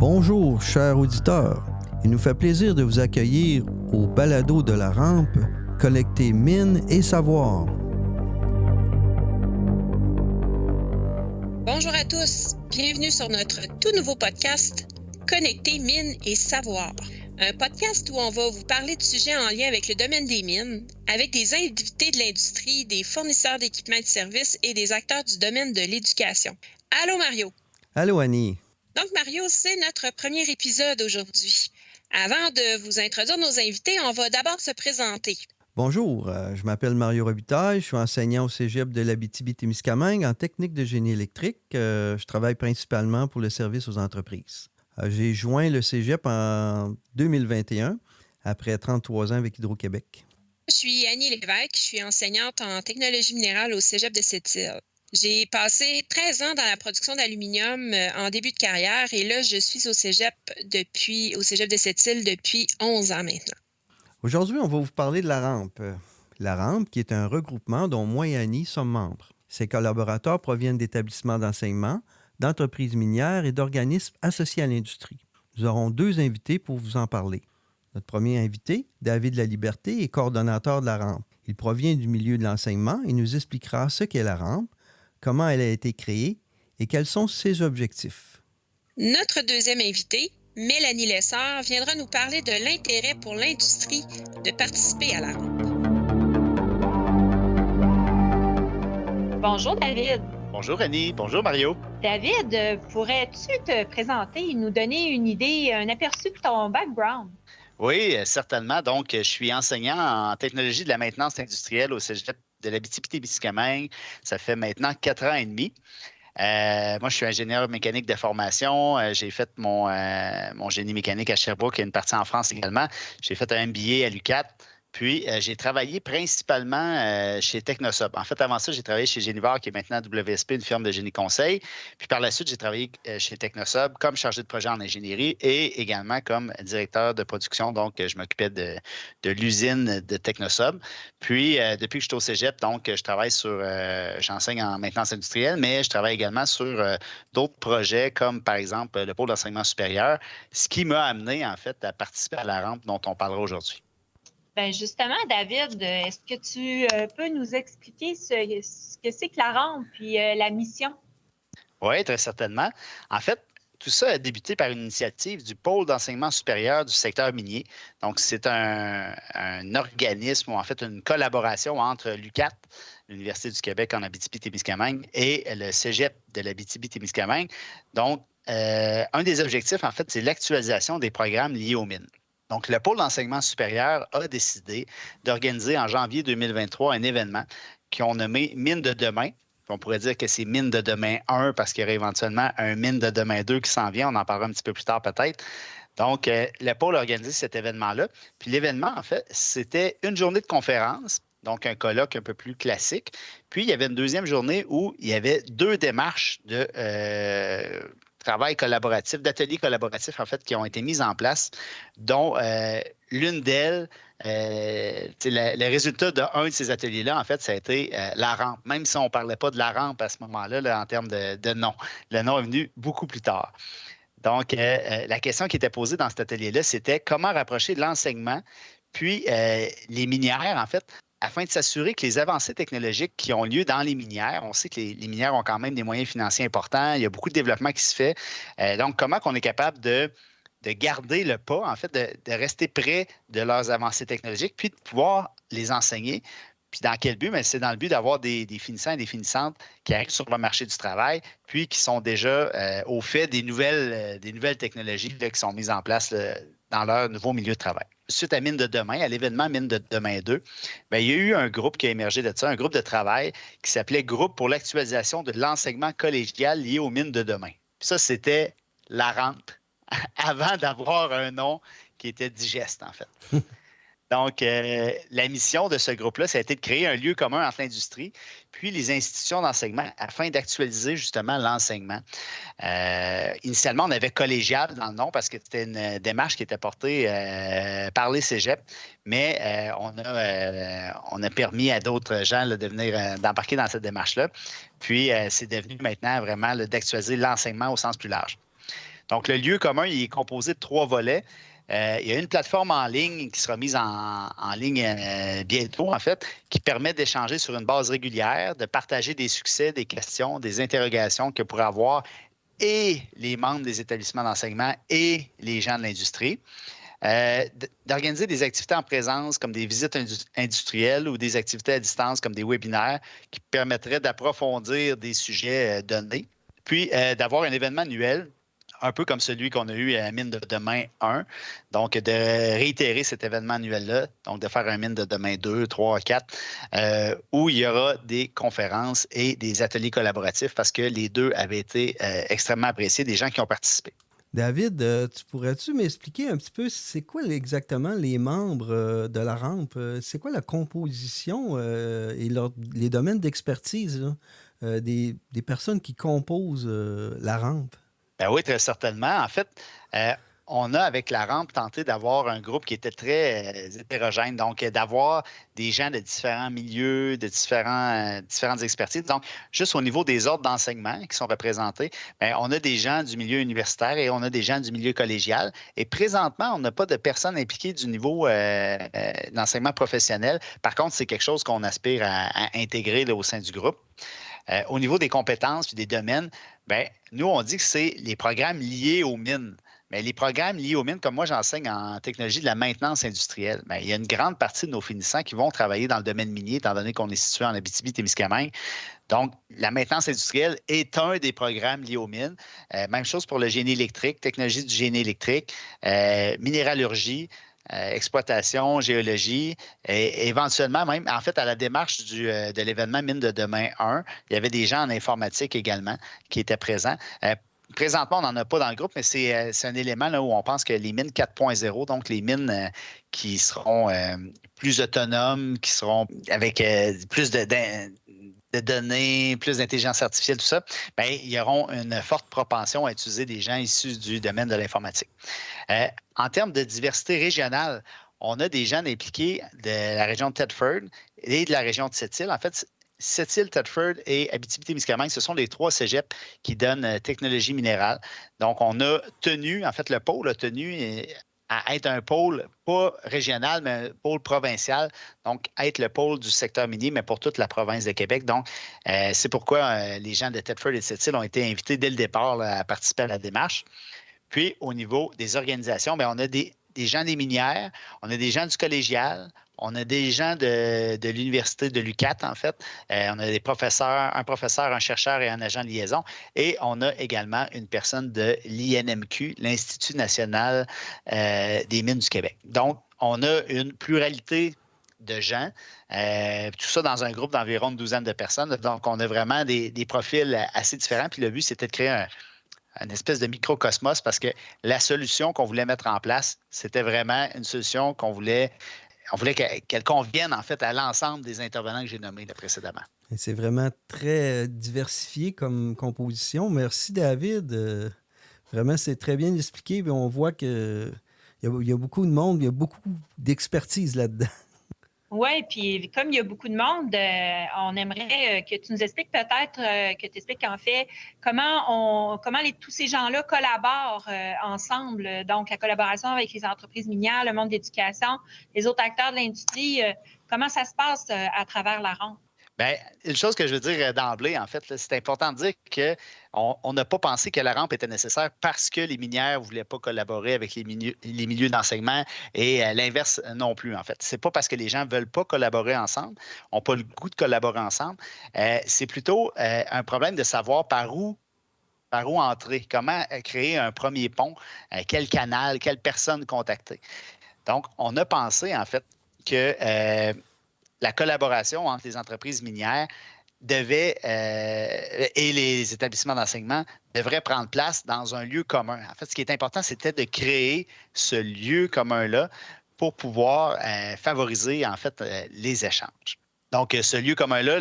Bonjour, chers auditeurs. Il nous fait plaisir de vous accueillir au balado de la rampe, collecter mines et savoir. Bonjour à tous, bienvenue sur notre tout nouveau podcast Connecter mines et savoir. Un podcast où on va vous parler de sujets en lien avec le domaine des mines, avec des invités de l'industrie, des fournisseurs d'équipements et de services et des acteurs du domaine de l'éducation. Allô Mario. Allô Annie. Donc Mario, c'est notre premier épisode aujourd'hui. Avant de vous introduire nos invités, on va d'abord se présenter. Bonjour, je m'appelle Mario Robitaille, je suis enseignant au Cégep de l'Abitibi-Témiscamingue en technique de génie électrique. Je travaille principalement pour le service aux entreprises. J'ai joint le Cégep en 2021, après 33 ans avec Hydro-Québec. Je suis Annie Lévesque, je suis enseignante en technologie minérale au Cégep de Sept-Îles. J'ai passé 13 ans dans la production d'aluminium en début de carrière et là, je suis au Cégep de Sept-Îles depuis 11 ans maintenant. Aujourd'hui, on va vous parler de la rampe. La rampe, qui est un regroupement dont moi et Annie sommes membres. Ses collaborateurs proviennent d'établissements d'enseignement, d'entreprises minières et d'organismes associés à l'industrie. Nous aurons deux invités pour vous en parler. Notre premier invité, David Laliberté, est coordonnateur de la rampe. Il provient du milieu de l'enseignement et nous expliquera ce qu'est la rampe, comment elle a été créée et quels sont ses objectifs. Notre deuxième invité, Mélanie Lessard, viendra nous parler de l'intérêt pour l'industrie de participer à la rampe. Bonjour David. Bonjour Annie, bonjour Mario. David, pourrais-tu te présenter et nous donner une idée, un aperçu de ton background? Oui, certainement. Donc, je suis enseignant en technologie de la maintenance industrielle au Cégep de l'Abitibi-Témiscamingue. Ça fait maintenant 4 ans et demi. Moi, je suis ingénieur mécanique de formation. J'ai fait mon génie mécanique à Sherbrooke et une partie en France également. J'ai fait un MBA à l'UQAT. Puis, j'ai travaillé principalement chez Technosob. En fait, avant ça, j'ai travaillé chez Génivore, qui est maintenant WSP, une firme de génie conseil. Puis, par la suite, j'ai travaillé chez Technosob comme chargé de projet en ingénierie et également comme directeur de production. Donc, je m'occupais de l'usine de Technosob. Puis, depuis que je suis au cégep, donc, je travaille j'enseigne en maintenance industrielle, mais je travaille également sur d'autres projets comme, par exemple, le pôle d'enseignement supérieur, ce qui m'a amené, en fait, à participer à la rampe dont on parlera aujourd'hui. Bien justement, David, est-ce que tu peux nous expliquer ce que c'est que la rampe et la mission? Oui, très certainement. En fait, tout ça a débuté par une initiative du pôle d'enseignement supérieur du secteur minier. Donc, c'est un organisme ou en fait une collaboration entre l'UQAT, l'Université du Québec en Abitibi-Témiscamingue, et le Cégep de l'Abitibi-Témiscamingue. Donc, un des objectifs, en fait, c'est l'actualisation des programmes liés aux mines. Donc, le pôle d'enseignement supérieur a décidé d'organiser en janvier 2023 un événement qu'ils ont nommé Mine de demain. On pourrait dire que c'est Mine de demain 1 parce qu'il y aurait éventuellement un Mine de demain 2 qui s'en vient. On en parlera un petit peu plus tard peut-être. Donc, le pôle a organisé cet événement-là. Puis l'événement, en fait, c'était une journée de conférence, donc un colloque un peu plus classique. Puis, il y avait une deuxième journée où il y avait 2 démarches de travail collaboratif, d'ateliers collaboratifs, en fait, qui ont été mises en place, dont l'une d'elles, le résultat d'un de ces ateliers-là, en fait, ça a été la rampe. Même si on ne parlait pas de la rampe à ce moment-là, là, en termes de nom. Le nom est venu beaucoup plus tard. Donc, la question qui était posée dans cet atelier-là, c'était comment rapprocher l'enseignement, puis les minières, en fait, afin de s'assurer que les avancées technologiques qui ont lieu dans les minières, on sait que les minières ont quand même des moyens financiers importants, il y a beaucoup de développement qui se fait. Donc, comment on est capable de garder le pas, en fait, de rester près de leurs avancées technologiques, puis de pouvoir les enseigner. Puis dans quel but? Bien, c'est dans le but d'avoir des finissants et des finissantes qui arrivent sur le marché du travail, puis qui sont déjà au fait des nouvelles technologies là, qui sont mises en place là, dans leur nouveau milieu de travail. Suite à Mine de demain, à l'événement Mine de demain 2, bien, il y a eu un groupe qui a émergé de ça, un groupe de travail qui s'appelait Groupe pour l'actualisation de l'enseignement collégial lié aux mines de demain. Puis ça, c'était la rampe avant d'avoir un nom qui était digeste, en fait. Donc, la mission de ce groupe-là, ça a été de créer un lieu commun entre l'industrie puis les institutions d'enseignement afin d'actualiser justement l'enseignement. Initialement, on avait collégial dans le nom parce que c'était une démarche qui était portée par les cégeps, mais on a permis à d'autres gens là, d'embarquer dans cette démarche-là. Puis, c'est devenu maintenant vraiment là, d'actualiser l'enseignement au sens plus large. Donc, le lieu commun, il est composé de 3 volets. Il y a une plateforme en ligne qui sera mise en ligne bientôt, en fait, qui permet d'échanger sur une base régulière, de partager des succès, des questions, des interrogations que pourraient avoir et les membres des établissements d'enseignement et les gens de l'industrie. D'organiser des activités en présence comme des visites industrielles ou des activités à distance comme des webinaires qui permettraient d'approfondir des sujets donnés. Puis d'avoir un événement annuel, un peu comme celui qu'on a eu à Mine de demain 1. Donc, de réitérer cet événement annuel-là, donc de faire un Mine de demain 2, 3, 4, où il y aura des conférences et des ateliers collaboratifs parce que les deux avaient été extrêmement appréciés des gens qui ont participé. David, tu pourrais-tu m'expliquer un petit peu c'est quoi exactement les membres de la rampe? C'est quoi la composition et les domaines d'expertise des personnes qui composent la rampe? Ben oui, très certainement. En fait, on a, avec la rampe, tenté d'avoir un groupe qui était très hétérogène, donc d'avoir des gens de différents milieux, de différentes expertises. Donc, juste au niveau des ordres d'enseignement qui sont représentés, bien, on a des gens du milieu universitaire et on a des gens du milieu collégial. Et présentement, on n'a pas de personnes impliquées du niveau d'enseignement professionnel. Par contre, c'est quelque chose qu'on aspire à intégrer là, au sein du groupe. Au niveau des compétences et des domaines, bien, nous, on dit que c'est les programmes liés aux mines. Mais les programmes liés aux mines, comme moi, j'enseigne en technologie de la maintenance industrielle. Bien, il y a une grande partie de nos finissants qui vont travailler dans le domaine minier, étant donné qu'on est situé en Abitibi-Témiscamingue. Donc, la maintenance industrielle est un des programmes liés aux mines. Même chose pour le génie électrique, technologie du génie électrique, minéralurgie, exploitation, géologie, et éventuellement même, en fait, à la démarche de l'événement Mine de demain 1, il y avait des gens en informatique également qui étaient présents. Présentement, on n'en a pas dans le groupe, mais c'est un élément là, où on pense que les mines 4.0, donc les mines qui seront plus autonomes, qui seront avec plus de données, plus d'intelligence artificielle, tout ça, bien, ils auront une forte propension à utiliser des gens issus du domaine de l'informatique. En termes de diversité régionale, on a des gens impliqués de la région de Thetford et de la région de Sept-Îles. En fait, Sept-Îles, Thetford et Abitibi-Témiscamingue, ce sont les 3 cégeps qui donnent technologie minérale. Donc, on a tenu, en fait, le pôle a tenu à être un pôle, pas régional, mais un pôle provincial. Donc, être le pôle du secteur minier, mais pour toute la province de Québec. Donc, c'est pourquoi les gens de Thetford et de Sept-Îles ont été invités dès le départ là, à participer à la démarche. Puis, au niveau des organisations, bien, on a des gens des minières, on a des gens du collégial, on a des gens de l'université de l'UQAT, en fait. On a des professeurs, un professeur, un chercheur et un agent de liaison. Et on a également une personne de l'INMQ, l'Institut national des mines du Québec. Donc, on a une pluralité de gens, tout ça dans un groupe d'environ une douzaine de personnes. Donc, on a vraiment des profils assez différents. Puis le but, c'était de créer une espèce de microcosmos parce que la solution qu'on voulait mettre en place, c'était vraiment une solution on voulait qu'elle convienne en fait à l'ensemble des intervenants que j'ai nommés précédemment. Et c'est vraiment très diversifié comme composition. Merci David. Vraiment, c'est très bien expliqué. Puis on voit qu'il y a beaucoup de monde, il y a beaucoup d'expertise là-dedans. Oui, puis comme il y a beaucoup de monde, on aimerait que tu nous expliques peut-être, que tu expliques en fait comment tous ces gens-là collaborent ensemble. Donc, la collaboration avec les entreprises minières, le monde d'éducation, les autres acteurs de l'industrie, comment ça se passe à travers la rampe? Bien, une chose que je veux dire d'emblée, en fait, là, c'est important de dire qu'on n'a pas pensé que la rampe était nécessaire parce que les minières ne voulaient pas collaborer avec les milieux d'enseignement et l'inverse non plus, en fait. C'est pas parce que les gens ne veulent pas collaborer ensemble, n'ont pas le goût de collaborer ensemble. C'est plutôt un problème de savoir par où entrer, comment créer un premier pont, quel canal, quelle personne contacter. Donc, on a pensé, en fait, que la collaboration entre les entreprises minières et les établissements d'enseignement devrait prendre place dans un lieu commun. En fait, ce qui est important, c'était de créer ce lieu commun-là pour pouvoir favoriser, en fait, les échanges. Donc, ce lieu commun-là,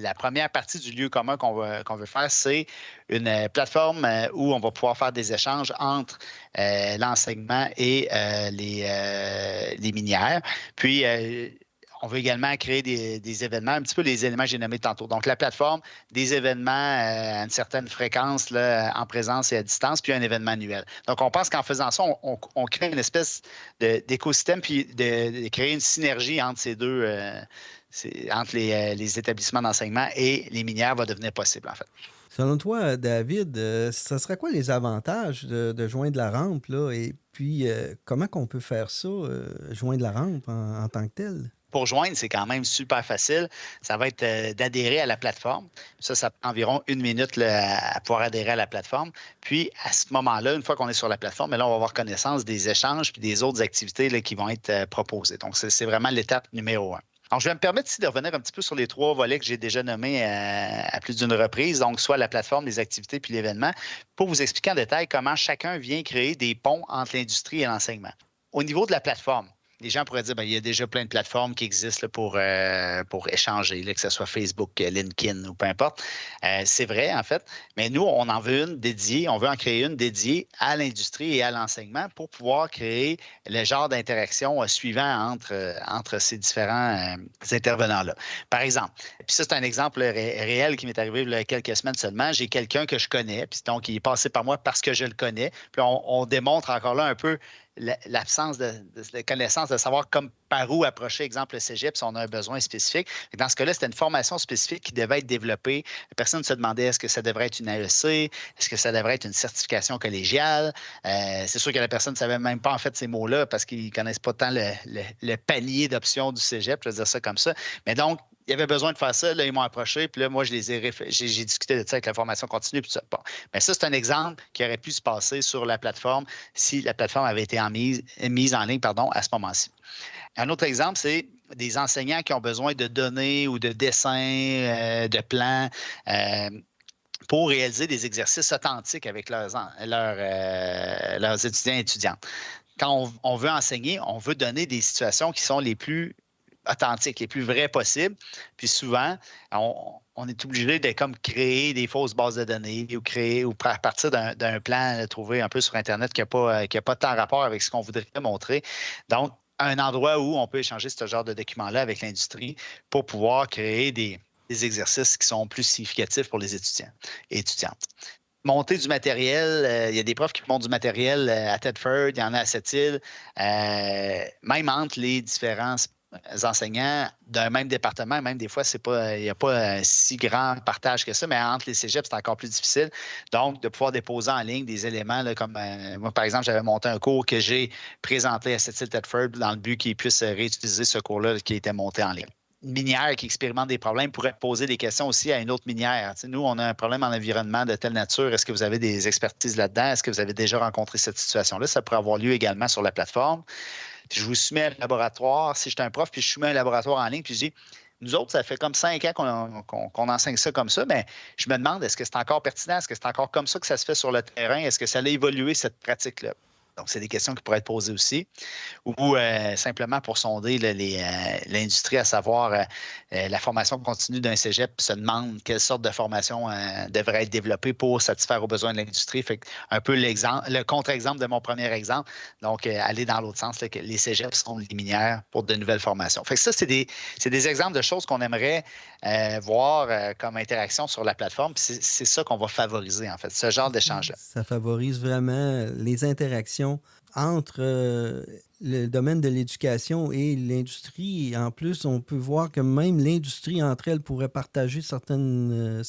la première partie du lieu commun qu'on veut faire, c'est une plateforme où on va pouvoir faire des échanges entre l'enseignement et les minières. Puis, On veut également créer des événements, un petit peu les éléments que j'ai nommés tantôt. Donc, la plateforme, des événements à une certaine fréquence là, en présence et à distance, puis un événement annuel. Donc, on pense qu'en faisant ça, on crée une espèce d'écosystème, puis de créer une synergie entre ces deux, entre les établissements d'enseignement et les minières va devenir possible, en fait. Selon toi, David, ce serait quoi les avantages de joindre la rampe, là? Et puis, comment qu'on peut faire ça, joindre la rampe en tant que tel? Pour joindre, c'est quand même super facile. Ça va être d'adhérer à la plateforme. Ça prend environ 1 minute là, à pouvoir adhérer à la plateforme. Puis, à ce moment-là, une fois qu'on est sur la plateforme, là, on va avoir connaissance des échanges puis des autres activités là, qui vont être proposées. Donc, c'est vraiment l'étape numéro 1. Alors, je vais me permettre ici de revenir un petit peu sur les 3 volets que j'ai déjà nommés à plus d'une reprise, donc soit la plateforme, les activités puis l'événement, pour vous expliquer en détail comment chacun vient créer des ponts entre l'industrie et l'enseignement. Au niveau de la plateforme, les gens pourraient dire qu'il y a déjà plein de plateformes qui existent là, pour échanger, là, que ce soit Facebook, LinkedIn ou peu importe. C'est vrai, en fait, mais nous, on en veut une dédiée, on veut en créer une dédiée à l'industrie et à l'enseignement pour pouvoir créer le genre d'interaction suivant entre ces différents intervenants-là. Par exemple, puis ça, c'est un exemple réel qui m'est arrivé il y a quelques semaines seulement. J'ai quelqu'un que je connais, puis donc il est passé par moi parce que je le connais. Puis on démontre encore là un peu l'absence de connaissance, de savoir comme par où approcher, exemple, le cégep, si on a un besoin spécifique. Dans ce cas-là, c'était une formation spécifique qui devait être développée. La personne se demandait est-ce que ça devrait être une AEC, est-ce que ça devrait être une certification collégiale. C'est sûr que la personne ne savait même pas en fait ces mots-là parce qu'ils ne connaissent pas tant le panier d'options du cégep, je vais dire ça comme ça. Mais donc, il y avait besoin de faire ça. Là, ils m'ont approché. Puis là, moi, j'ai discuté de ça avec la formation continue. Puis ça. Bon. Mais ça, c'est un exemple qui aurait pu se passer sur la plateforme si la plateforme avait été mise en ligne à ce moment-ci. Un autre exemple, c'est des enseignants qui ont besoin de données ou de dessins, de plans pour réaliser des exercices authentiques avec leurs étudiants et étudiantes. Quand on veut enseigner, on veut donner des situations qui sont les plus authentiques, les plus vraies possibles. Puis souvent, on est obligé de comme créer des fausses bases de données ou à partir d'un plan trouvé un peu sur Internet qui n'a pas tant rapport avec ce qu'on voudrait montrer. Donc, un endroit où on peut échanger ce genre de documents-là avec l'industrie pour pouvoir créer des exercices qui sont plus significatifs pour les étudiants et étudiantes. Monter du matériel, il y a des profs qui montent du matériel à Thetford, il y en a à Sept-Îles, même entre les différents enseignants d'un même département, même des fois, il n'y a pas un si grand partage que ça, mais entre les cégeps, c'est encore plus difficile. Donc, de pouvoir déposer en ligne des éléments, là, comme moi, par exemple, j'avais monté un cours que j'ai présenté à Sept-Îles Thetford dans le but qu'ils puissent réutiliser ce cours-là qui a été monté en ligne. Une minière qui expérimente des problèmes pourrait poser des questions aussi à une autre minière. Nous, on a un problème en environnement de telle nature. Est-ce que vous avez des expertises là-dedans? Est-ce que vous avez déjà rencontré cette situation-là? Ça pourrait avoir lieu également sur la plateforme. Puis je vous soumets un laboratoire. Si j'étais un prof, puis je soumets un laboratoire en ligne, puis je dis, nous autres, ça fait comme 5 ans qu'on enseigne ça comme ça, mais je me demande, est-ce que c'est encore pertinent? Est-ce que c'est encore comme ça que ça se fait sur le terrain? Est-ce que ça a évolué, cette pratique-là? Donc, c'est des questions qui pourraient être posées aussi. Ou simplement pour sonder l'industrie, à savoir la formation continue d'un cégep se demande quelle sorte de formation devrait être développée pour satisfaire aux besoins de l'industrie. Fait un peu le contre-exemple de mon premier exemple. Donc, aller dans l'autre sens, là, que les cégeps sont les minières pour de nouvelles formations. Fait que ça, c'est des exemples de choses qu'on aimerait voir comme interaction sur la plateforme. Puis c'est ça qu'on va favoriser, en fait, ce genre d'échange-là. Ça favorise vraiment les interactions entre le domaine de l'éducation et l'industrie. Et en plus, on peut voir que même l'industrie entre elles pourrait partager certaines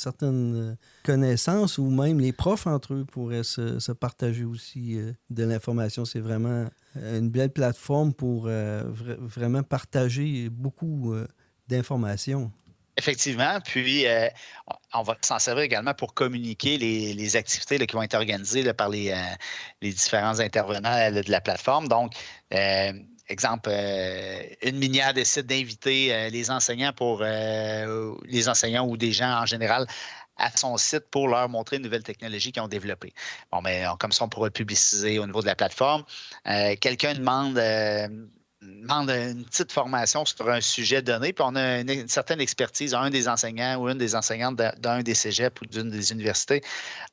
connaissances ou même les profs entre eux pourraient se partager aussi de l'information. C'est vraiment une belle plateforme pour vraiment partager beaucoup d'informations. Effectivement, puis on va s'en servir également pour communiquer les activités là, qui vont être organisées là, par les différents intervenants de la plateforme. Donc, exemple, une minière décide d'inviter les enseignants les enseignants ou des gens en général à son site pour leur montrer une nouvelle technologie qu'ils ont développée. Bon, mais comme ça, on pourra le publiciser au niveau de la plateforme. Quelqu'un demande une petite formation sur un sujet donné, puis on a une certaine expertise. Un des enseignants ou une des enseignantes d'un des cégeps ou d'une des universités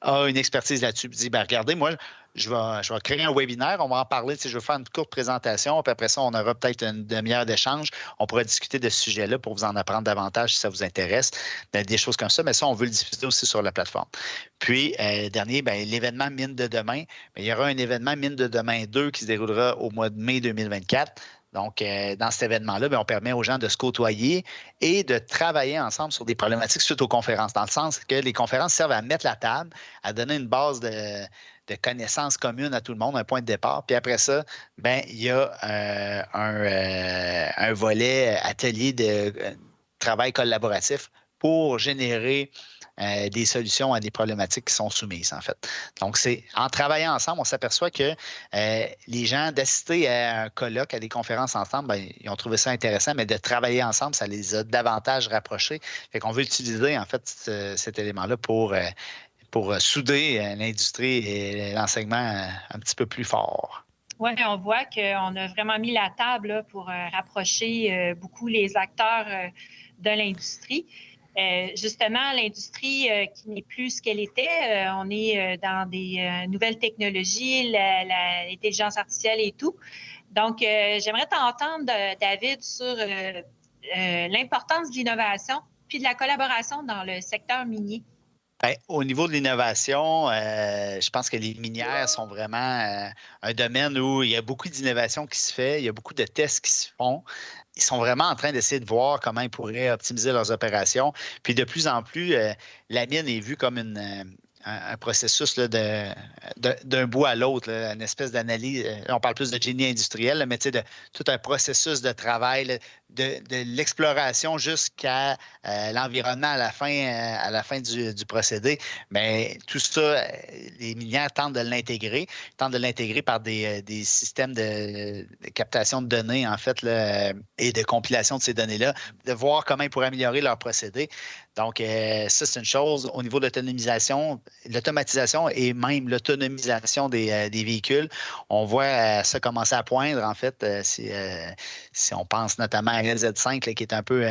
a une expertise là-dessus. Puis dit, regardez, moi, je vais créer un webinaire, on va en parler, je vais faire une courte présentation, puis après ça, on aura peut-être une demi-heure d'échange. On pourra discuter de ce sujet-là pour vous en apprendre davantage si ça vous intéresse, des choses comme ça, mais ça, on veut le diffuser aussi sur la plateforme. Puis, dernier, l'événement Mine de demain, il y aura un événement Mine de demain 2 qui se déroulera au mois de mai 2024. Donc, dans cet événement-là, on permet aux gens de se côtoyer et de travailler ensemble sur des problématiques suite aux conférences, dans le sens que les conférences servent à mettre la table, à donner une base de connaissances communes à tout le monde, un point de départ. Puis après ça, il y a un volet atelier de travail collaboratif pour générer des solutions à des problématiques qui sont soumises, en fait. Donc, c'est en travaillant ensemble, on s'aperçoit que les gens, d'assister à un colloque, à des conférences ensemble, ils ont trouvé ça intéressant, mais de travailler ensemble, ça les a davantage rapprochés. Fait qu'on veut utiliser, en fait, cet élément-là pour souder l'industrie et l'enseignement un petit peu plus fort. Oui, on voit qu'on a vraiment mis la table là, pour rapprocher beaucoup les acteurs de l'industrie. Justement, l'industrie qui n'est plus ce qu'elle était, on est dans des nouvelles technologies, l'intelligence artificielle et tout. Donc, j'aimerais t'entendre, David, sur l'importance de l'innovation puis de la collaboration dans le secteur minier. Au niveau de l'innovation, je pense que les minières sont vraiment un domaine où il y a beaucoup d'innovation qui se fait, il y a beaucoup de tests qui se font. Ils sont vraiment en train d'essayer de voir comment ils pourraient optimiser leurs opérations. Puis de plus en plus, la mine est vue comme un processus là, d'un bout à l'autre, là, une espèce d'analyse. On parle plus de génie industriel, là, mais de tout un processus de travail, là, de l'exploration jusqu'à l'environnement à la fin du procédé. Mais tout ça, les minières tentent de l'intégrer, par des systèmes de captation de données, en fait, là, et de compilation de ces données-là, de voir comment ils pourraient améliorer leur procédé. Donc, ça, c'est une chose. Au niveau de l'automatisation et même l'autonomisation des véhicules, on voit ça commencer à poindre, en fait, si on pense notamment à LZ5, là, qui est un peu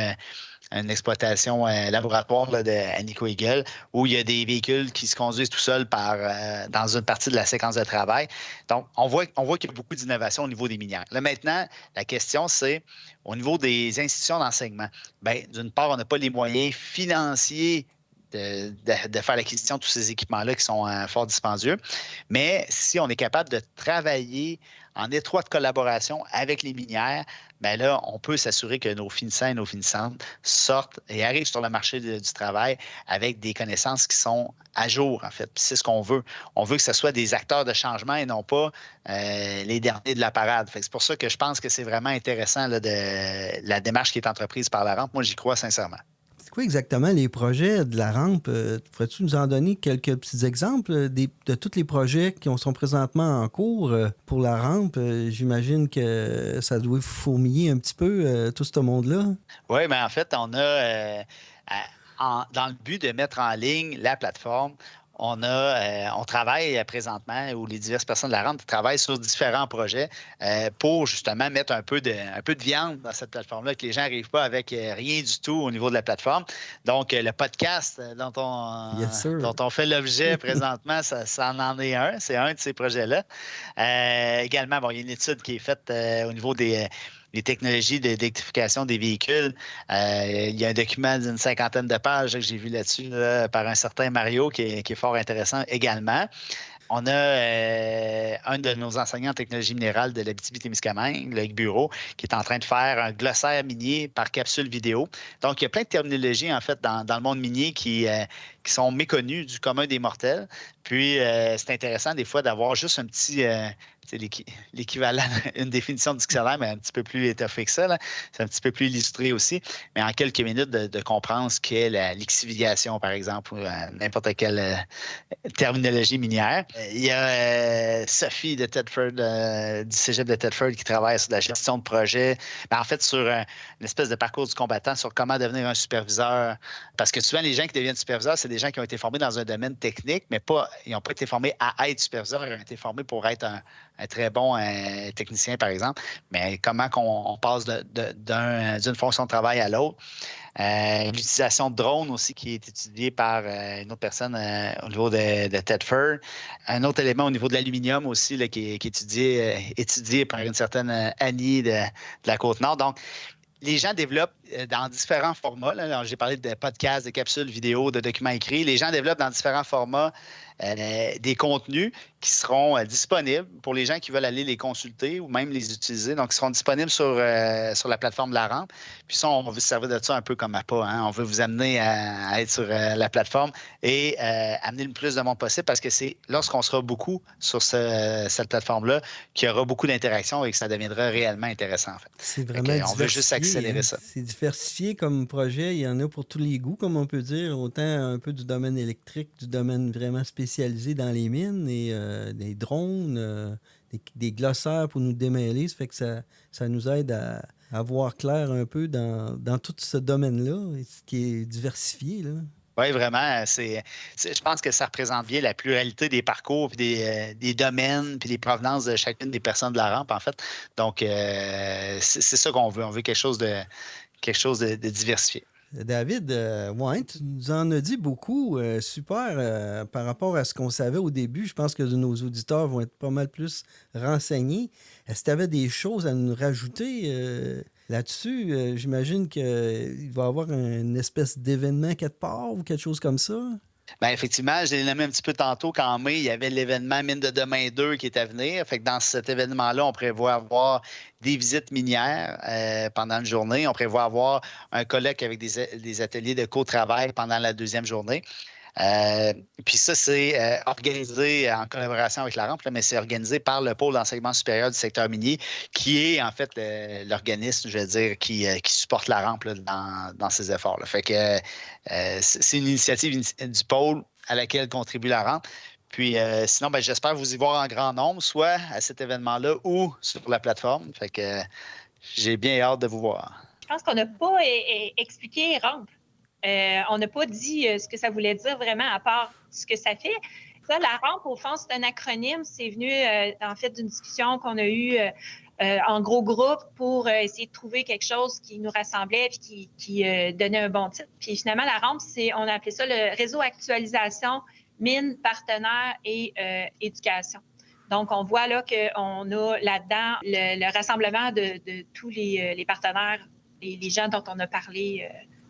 une exploitation laboratoire là, de Agnico Eagle, où il y a des véhicules qui se conduisent tout seuls dans une partie de la séquence de travail. Donc, on voit qu'il y a beaucoup d'innovation au niveau des minières. Là, maintenant, la question, c'est au niveau des institutions d'enseignement. D'une part, on n'a pas les moyens financiers de faire l'acquisition de tous ces équipements-là qui sont fort dispendieux. Mais si on est capable de travailler en étroite collaboration avec les minières, là, on peut s'assurer que nos finissants et nos finissantes sortent et arrivent sur le marché du travail avec des connaissances qui sont à jour, en fait. Puis c'est ce qu'on veut. On veut que ce soit des acteurs de changement et non pas les derniers de la parade. C'est pour ça que je pense que c'est vraiment intéressant là, de la démarche qui est entreprise par la rampe. Moi, j'y crois sincèrement. C'est quoi exactement les projets de la rampe? Pourrais-tu nous en donner quelques petits exemples de tous les projets qui sont présentement en cours pour la rampe? J'imagine que ça doit fourmiller un petit peu, tout ce monde-là. Oui, mais en fait, on a, dans le but de mettre en ligne la plateforme, on travaille présentement, où les diverses personnes de la rampe travaillent sur différents projets pour justement mettre un peu de viande dans cette plateforme-là, que les gens n'arrivent pas avec rien du tout au niveau de la plateforme. Donc, le podcast dont on fait l'objet présentement, ça en est un. C'est un de ces projets-là. Également, il y a une étude qui est faite au niveau des technologies d'électrification des véhicules. Il y a un document d'une 50aine de pages que j'ai vu là-dessus là, par un certain Mario qui est fort intéressant également. On a un de nos enseignants en technologie minérale de l'Abitibi-Témiscamingue, Loïc Bureau, qui est en train de faire un glossaire minier par capsule vidéo. Donc, il y a plein de terminologies, en fait, dans le monde minier qui sont méconnues du commun des mortels. Puis, c'est intéressant, des fois, d'avoir juste un petit... l'équivalent, une définition de dictionnaire, mais un petit peu plus étoffée que ça. Là. C'est un petit peu plus illustré aussi. Mais en quelques minutes, de comprendre ce qu'est la lixiviation, par exemple, ou n'importe quelle terminologie minière. Il y a Sophie de Tedford, du Cégep de Tedford, qui travaille sur la gestion de projet. En fait, sur une espèce de parcours du combattant, sur comment devenir un superviseur. Parce que souvent, les gens qui deviennent superviseurs, c'est des gens qui ont été formés dans un domaine technique, mais ils n'ont pas été formés à être superviseurs, ils ont été formés pour être un très bon technicien, par exemple, mais comment on passe d'une fonction de travail à l'autre. L'utilisation de drones aussi qui est étudiée par une autre personne au niveau de Tedford. Un autre élément au niveau de l'aluminium aussi là, qui est étudié par une certaine Annie de la Côte-Nord. Donc, les gens développent dans différents formats. Là, j'ai parlé de podcasts, de capsules vidéo, de documents écrits. Les gens développent dans différents formats des contenus qui seront disponibles pour les gens qui veulent aller les consulter ou même les utiliser. Donc, ils seront disponibles sur la plateforme de la rampe. Puis ça, on veut se servir de ça un peu comme APA. Hein? On veut vous amener à être sur la plateforme et amener le plus de monde possible parce que c'est lorsqu'on sera beaucoup sur cette plateforme-là qu'il y aura beaucoup d'interactions et que ça deviendra réellement intéressant. En fait. C'est vraiment diversifié. On veut juste accélérer ça. C'est diversifié comme projet. Il y en a pour tous les goûts, comme on peut dire. Autant un peu du domaine électrique, du domaine vraiment spécialisé dans les mines et des drones, des glossaires pour nous démêler. Ça fait que ça nous aide à voir clair un peu dans tout ce domaine-là, ce qui est diversifié, là. Oui, vraiment. Je pense que ça représente bien la pluralité des parcours, puis des domaines, puis des provenances de chacune des personnes de la rampe, en fait. Donc, c'est ça qu'on veut. On veut quelque chose de diversifié. David, ouais, tu nous en as dit beaucoup. Super. Par rapport à ce qu'on savait au début, je pense que nos auditeurs vont être pas mal plus renseignés. Est-ce que tu avais des choses à nous rajouter là-dessus? J'imagine qu'il va y avoir une espèce d'événement quelque part ou quelque chose comme ça. Bien, effectivement, je l'ai nommé un petit peu tantôt qu'en mai, il y avait l'événement Mine de demain 2 qui est à venir. Fait que dans cet événement-là, on prévoit avoir des visites minières pendant une journée. On prévoit avoir un colloque avec des ateliers de co-travail pendant la deuxième journée. Puis ça, c'est organisé en collaboration avec la rampe, mais c'est organisé par le pôle d'enseignement supérieur du secteur minier, qui est en fait l'organisme, je veux dire, qui supporte la rampe là, dans ces efforts-là. Fait que c'est une initiative du pôle à laquelle contribue la rampe. Puis sinon, ben, j'espère vous y voir en grand nombre, soit à cet événement-là ou sur la plateforme. Fait que j'ai bien hâte de vous voir. Je pense qu'on n'a pas expliqué rampe. On n'a pas dit ce que ça voulait dire vraiment à part ce que ça fait. Ça, la rampe, au fond, c'est un acronyme. C'est venu en fait d'une discussion qu'on a eue en gros groupe pour essayer de trouver quelque chose qui nous rassemblait et qui donnait un bon titre. Puis finalement, la rampe, on a appelé ça le réseau actualisation, mine, partenaires et éducation. Donc, on voit là qu'on a là-dedans le rassemblement de tous les partenaires, les gens dont on a parlé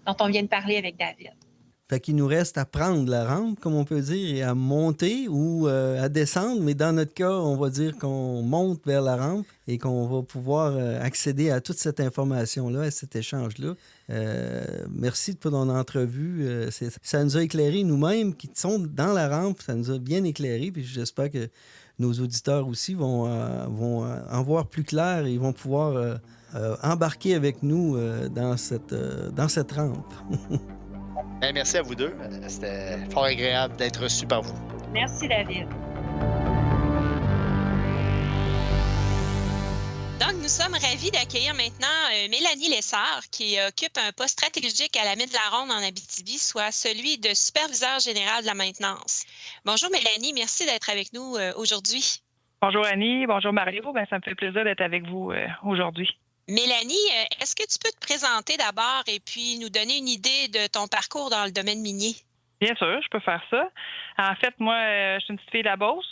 dont on vient de parler avec David. Fait qu'il nous reste à prendre la rampe, comme on peut dire, et à monter ou à descendre. Mais dans notre cas, on va dire qu'on monte vers la rampe et qu'on va pouvoir accéder à toute cette information-là, à cet échange-là. Merci de ton entrevue. Ça nous a éclairé nous-mêmes qui sont dans la rampe. Ça nous a bien éclairé. Puis j'espère que nos auditeurs aussi vont en voir plus clair et vont pouvoir embarquer avec nous dans cette rampe. Bien, merci à vous deux. C'était fort agréable d'être reçu par vous. Merci, David. Donc, nous sommes ravis d'accueillir maintenant Mélanie Lessard, qui occupe un poste stratégique à la mine de la Ronde en Abitibi, soit celui de superviseur général de la maintenance. Bonjour Mélanie, merci d'être avec nous aujourd'hui. Bonjour Annie, bonjour Mario. Ça me fait plaisir d'être avec vous aujourd'hui. Mélanie, est-ce que tu peux te présenter d'abord et puis nous donner une idée de ton parcours dans le domaine minier? Bien sûr, je peux faire ça. En fait, moi, je suis une petite fille de la Beauce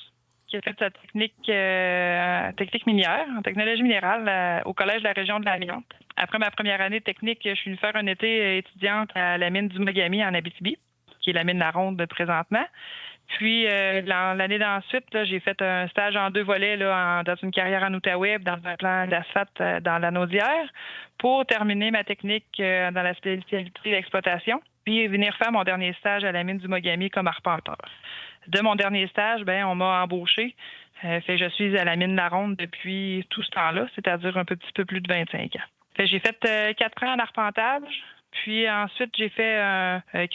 qui a fait sa technique minière, en technologie minérale, au Collège de la région de l'Amiante. Après ma première année de technique, je suis venue faire un été étudiante à la mine du Mogami en Abitibi, qui est la mine de la Ronde présentement. Puis, l'année d'ensuite, j'ai fait un stage en 2 volets dans une carrière en Outaouais, dans un plan d'asphalte dans la Naudière, pour terminer ma technique dans la spécialité d'exploitation, puis venir faire mon dernier stage à la mine du Mogami comme arpenteur. De mon dernier stage, on m'a embauché. Je suis à la mine de la Ronde depuis tout ce temps-là, c'est-à-dire un petit peu plus de 25 ans. J'ai fait 4 ans en arpentage. Puis ensuite, j'ai fait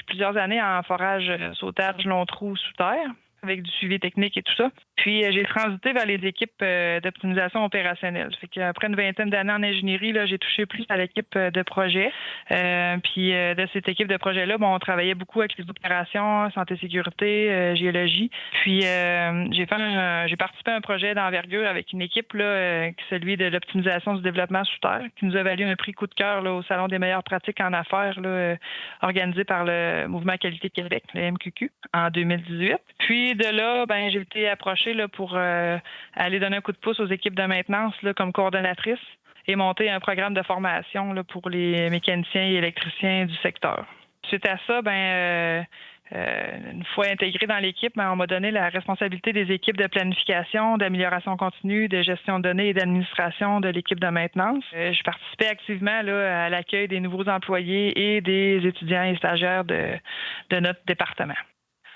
plusieurs années en forage, sautage, long trou sous terre. avec du suivi technique et tout ça. Puis, j'ai transité vers les équipes d'optimisation opérationnelle. Fait qu'après une vingtaine d'années en ingénierie, là, j'ai touché plus à l'équipe de projet. Puis, de cette équipe de projet-là, on travaillait beaucoup avec les opérations, santé, sécurité, géologie. Puis, j'ai participé à un projet d'envergure avec une équipe, là, celui de l'optimisation du développement sous terre, qui nous a valu un prix coup de cœur là, au Salon des meilleures pratiques en affaires, là, organisé par le Mouvement Qualité Québec, le MQQ, en 2018. Puis de là, j'ai été approchée là, pour aller donner un coup de pouce aux équipes de maintenance là, comme coordonnatrice et monter un programme de formation là, pour les mécaniciens et électriciens du secteur. Suite à ça, une fois intégrée dans l'équipe, on m'a donné la responsabilité des équipes de planification, d'amélioration continue, de gestion de données et d'administration de l'équipe de maintenance. Je participais activement là, à l'accueil des nouveaux employés et des étudiants et stagiaires de notre département.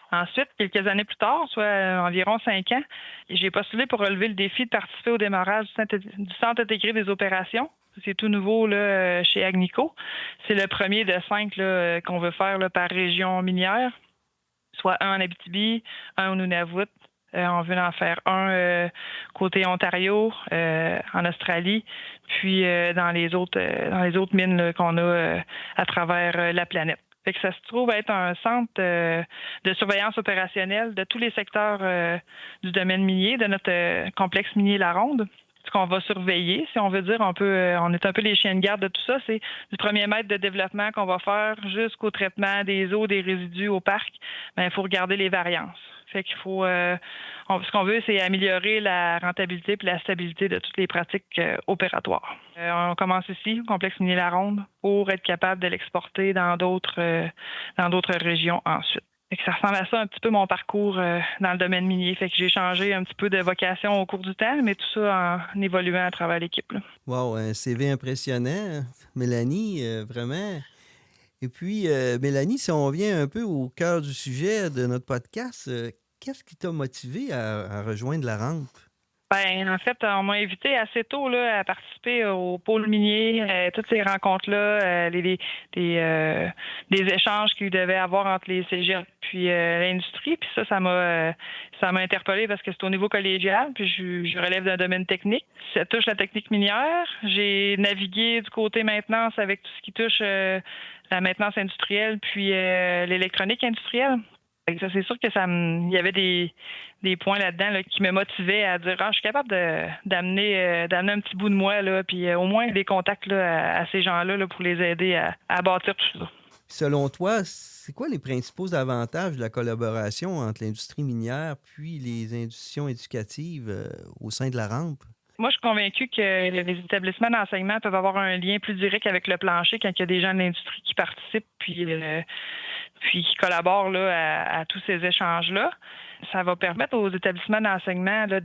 Ensuite, quelques années plus tard, soit environ 5 ans, j'ai postulé pour relever le défi de participer au démarrage du Centre intégré des opérations. C'est tout nouveau là, chez Agnico. C'est le premier de 5 là, qu'on veut faire là, par région minière, soit un en Abitibi, un au Nunavut. On veut en faire un côté Ontario, en Australie, puis dans les autres mines là, qu'on a à travers la planète. Fait que ça se trouve être un centre de surveillance opérationnelle de tous les secteurs du domaine minier, de notre complexe minier La Ronde. Ce qu'on va surveiller, si on veut dire, on est un peu les chiens de garde de tout ça, c'est du premier mètre de développement qu'on va faire jusqu'au traitement des eaux, des résidus au parc. Il faut regarder les variances. Fait qu'il faut, ce qu'on veut, c'est améliorer la rentabilité et la stabilité de toutes les pratiques opératoires. On commence ici, au complexe minier La Ronde, pour être capable de l'exporter dans d'autres régions ensuite. Fait que ça ressemble à ça un petit peu mon parcours dans le domaine minier. Fait que j'ai changé un petit peu de vocation au cours du temps, mais tout ça en évoluant à travers l'équipe. Là. Wow, un CV impressionnant, Mélanie, vraiment. Et puis, Mélanie, si on revient un peu au cœur du sujet de notre podcast, qu'est-ce qui t'a motivé à rejoindre la rampe? En fait, on m'a invité assez tôt là, à participer au pôle minier, toutes ces rencontres-là, des échanges qu'il devait avoir entre les cégeps puis l'industrie. Puis ça m'a interpellée parce que c'est au niveau collégial, puis je relève d'un domaine technique. Ça touche la technique minière. J'ai navigué du côté maintenance avec tout ce qui touche la maintenance industrielle puis l'électronique industrielle. Ça, c'est sûr que il y avait des points là-dedans là, qui me motivaient à dire je suis capable d'amener un petit bout de moi, là, puis au moins des contacts là, à ces gens-là là, pour les aider à bâtir tout ça. Selon toi, c'est quoi les principaux avantages de la collaboration entre l'industrie minière puis les institutions éducatives au sein de la rampe? Moi, je suis convaincue que les établissements d'enseignement peuvent avoir un lien plus direct avec le plancher quand il y a des gens de l'industrie qui participent puis qui collaborent là, à tous ces échanges-là. Ça va permettre aux établissements d'enseignement là,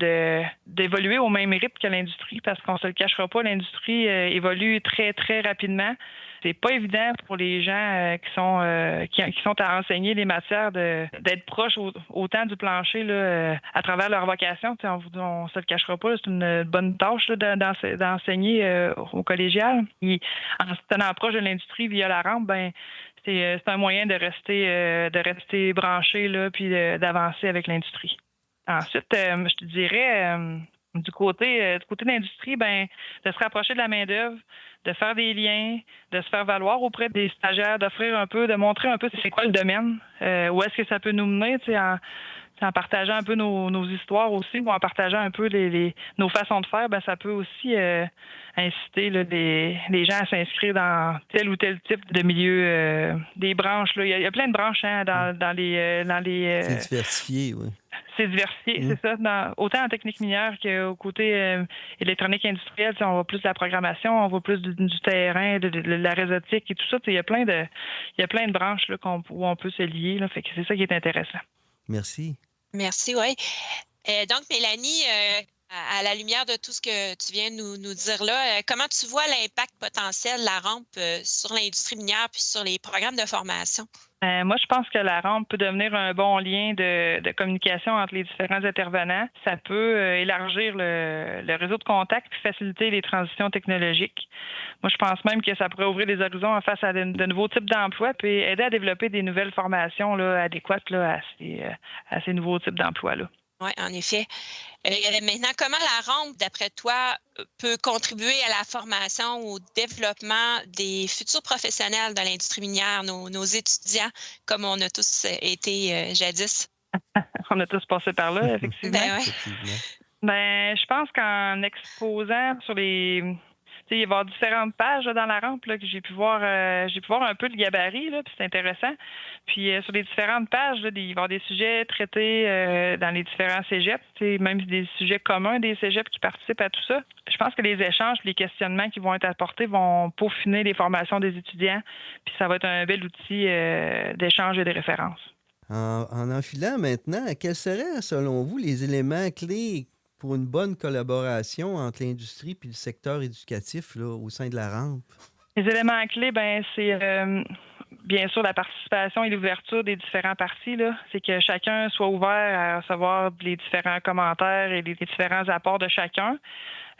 d'évoluer au même rythme que l'industrie, parce qu'on ne se le cachera pas, l'industrie évolue très, très rapidement. C'est pas évident pour les gens qui sont à enseigner les matières d'être proches autant du plancher là, à travers leur vocation. On se le cachera pas, c'est une bonne tâche là, d'enseigner au collégial. Et en se tenant proche de l'industrie via la rampe, c'est un moyen de rester branché là, puis d'avancer avec l'industrie. Ensuite, je te dirais, du côté de l'industrie, de se rapprocher de la main-d'œuvre, de faire des liens, de se faire valoir auprès des stagiaires, de montrer un peu c'est quoi le domaine, où est-ce que ça peut nous mener, en partageant un peu nos histoires aussi, ou en partageant un peu nos façons de faire, ça peut aussi inciter là, les gens à s'inscrire dans tel ou tel type de milieu, des branches. Là. Il y a plein de branches dans les C'est diversifié, oui. C'est diversifié, c'est ça. Autant en technique minière qu'au côté électronique industrielle, on voit plus de la programmation, on voit plus du terrain, de la réseautique et tout ça. Il y a plein de branches là, où on peut se lier. Là, fait que c'est ça qui est intéressant. Merci. Merci, oui. Donc, Mélanie, à la lumière de tout ce que tu viens de nous dire là, comment tu vois l'impact potentiel de la rampe sur l'industrie minière puis sur les programmes de formation? Moi, je pense que la rampe peut devenir un bon lien de communication entre les différents intervenants. Ça peut élargir le réseau de contacts et faciliter les transitions technologiques. Moi, je pense même que ça pourrait ouvrir les horizons face à de nouveaux types d'emplois puis aider à développer des nouvelles formations là, adéquates là, à ces nouveaux types d'emplois-là. Oui, en effet. Maintenant, comment la rampe, d'après toi, peut contribuer à la formation, au développement des futurs professionnels de l'industrie minière, nos étudiants, comme on a tous été jadis? On a tous passé par là, effectivement. Ben ouais. Je pense qu'en exposant sur les... Il va y avoir différentes pages là, dans la rampe là, que j'ai pu voir un peu le gabarit, là, puis c'est intéressant. Puis sur les différentes pages, là, il va y avoir des sujets traités dans les différents cégeps, même des sujets communs des cégeps qui participent à tout ça. Je pense que les échanges, les questionnements qui vont être apportés vont peaufiner les formations des étudiants, puis ça va être un bel outil d'échange et de référence. En enfilant maintenant, quels seraient, selon vous, les éléments clés pour une bonne collaboration entre l'industrie et le secteur éducatif là, au sein de la rampe? Les éléments clés, c'est bien sûr la participation et l'ouverture des différents partis. Là. C'est que chacun soit ouvert à recevoir les différents commentaires et les différents apports de chacun.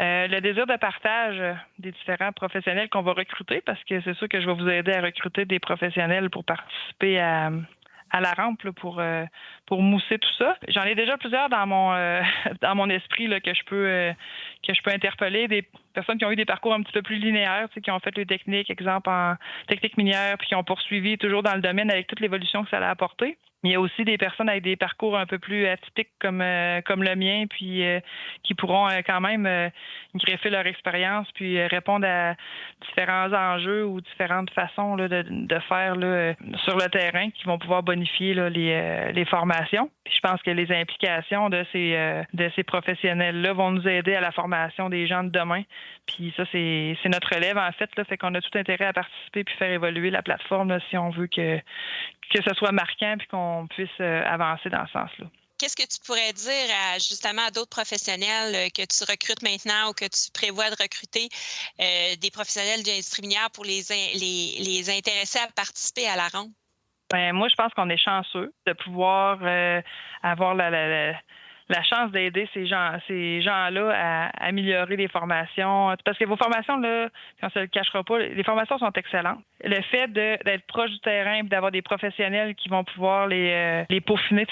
Le désir de partage des différents professionnels qu'on va recruter, parce que c'est sûr que je vais vous aider à recruter des professionnels pour participer à la rampe là, pour mousser tout ça. J'en ai déjà plusieurs dans mon esprit là, que je peux interpeller, des personnes qui ont eu des parcours un petit peu plus linéaires, qui ont fait les techniques, exemple en technique minière, puis qui ont poursuivi toujours dans le domaine avec toute l'évolution que ça a apporté. Il y a aussi des personnes avec des parcours un peu plus atypiques comme le mien, puis qui pourront quand même greffer leur expérience, puis répondre à différents enjeux ou différentes façons là, de faire là, sur le terrain qui vont pouvoir bonifier là, les formations. Puis je pense que les implications de ces professionnels-là vont nous aider à la formation des gens de demain. Puis ça, c'est notre relève, en fait. Là, fait qu'on a tout intérêt à participer puis faire évoluer la plateforme là, si on veut que ce soit marquant puis qu'on puisse avancer dans ce sens-là. Qu'est-ce que tu pourrais dire justement à d'autres professionnels que tu recrutes maintenant ou que tu prévois de recruter, des professionnels de l'industrie minière pour les intéresser à participer à la rampe? Moi, je pense qu'on est chanceux de pouvoir avoir la chance d'aider ces gens-là à améliorer les formations. Parce que vos formations, là, on ne se le cachera pas, les formations sont excellentes. Le fait d'être proche du terrain et d'avoir des professionnels qui vont pouvoir les peaufiner,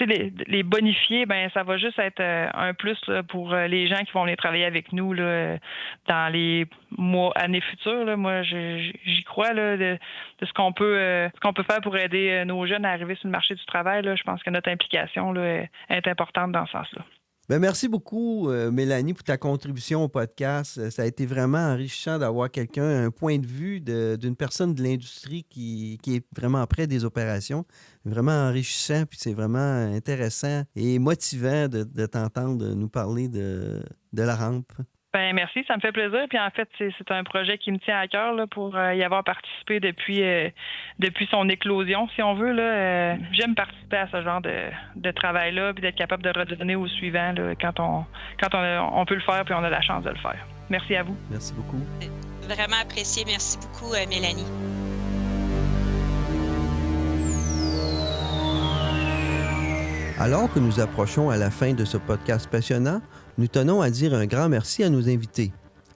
les bonifier, ça va juste être un plus là, pour les gens qui vont venir travailler avec nous là, dans les années futures. Là. Moi, j'y crois là, de ce qu'on peut faire pour aider nos jeunes à arriver sur le marché du travail. Là. Je pense que notre implication là, est importante dans ce sens-là. Merci beaucoup, Mélanie, pour ta contribution au podcast. Ça a été vraiment enrichissant d'avoir un point de vue d'une personne de l'industrie qui est vraiment près des opérations. Vraiment enrichissant, puis c'est vraiment intéressant et motivant de t'entendre nous parler de la rampe. Merci, ça me fait plaisir. Puis en fait, c'est un projet qui me tient à cœur là, pour y avoir participé depuis son éclosion, si on veut. Là. J'aime participer à ce genre de travail-là, puis d'être capable de redonner au suivant là, quand on peut le faire, puis on a la chance de le faire. Merci à vous. Merci beaucoup. Vraiment apprécié. Merci beaucoup, Mélanie. Alors que nous approchons à la fin de ce podcast passionnant, nous tenons à dire un grand merci à nos invités.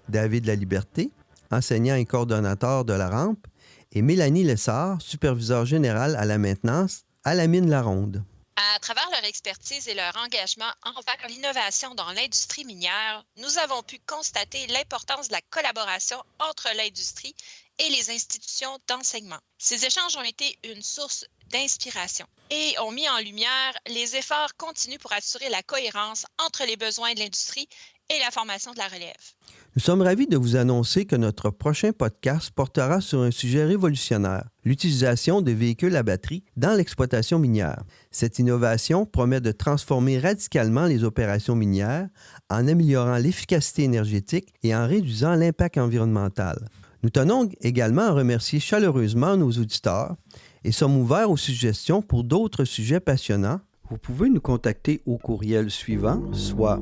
David Laliberté, enseignant et coordonnateur de la rampe, et Mélanie Lessard, superviseur général à la maintenance à la mine La Ronde. À travers leur expertise et leur engagement envers l'innovation dans l'industrie minière, nous avons pu constater l'importance de la collaboration entre l'industrie et les institutions d'enseignement. Ces échanges ont été une source d'inspiration et ont mis en lumière les efforts continus pour assurer la cohérence entre les besoins de l'industrie et la formation de la relève. Nous sommes ravis de vous annoncer que notre prochain podcast portera sur un sujet révolutionnaire, l'utilisation de véhicules à batterie dans l'exploitation minière. Cette innovation promet de transformer radicalement les opérations minières en améliorant l'efficacité énergétique et en réduisant l'impact environnemental. Nous tenons également à remercier chaleureusement nos auditeurs et sommes ouverts aux suggestions pour d'autres sujets passionnants. Vous pouvez nous contacter au courriel suivant, soit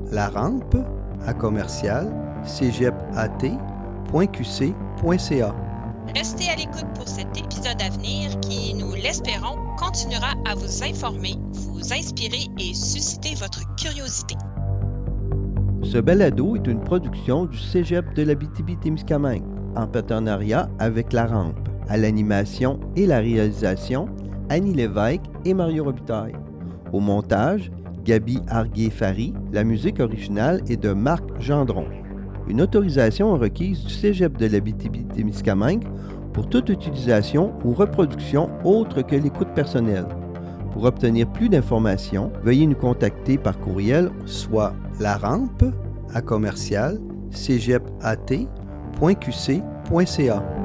larampe@cégepat.qc.ca. Restez à l'écoute pour cet épisode à venir qui, nous l'espérons, continuera à vous informer, vous inspirer et susciter votre curiosité. Ce balado est une production du Cégep de l'Abitibi-Témiscamingue, en partenariat avec La Rampe. À l'animation et la réalisation, Annie Lévesque et Mario Robitaille. Au montage, Gabi Arguier-Fary. La musique originale est de Marc Gendron. Une autorisation est requise du Cégep de l'Abitibi-Témiscamingue pour toute utilisation ou reproduction autre que l'écoute personnelle. Pour obtenir plus d'informations, veuillez nous contacter par courriel, soit larampe@cégepat.qc.ca.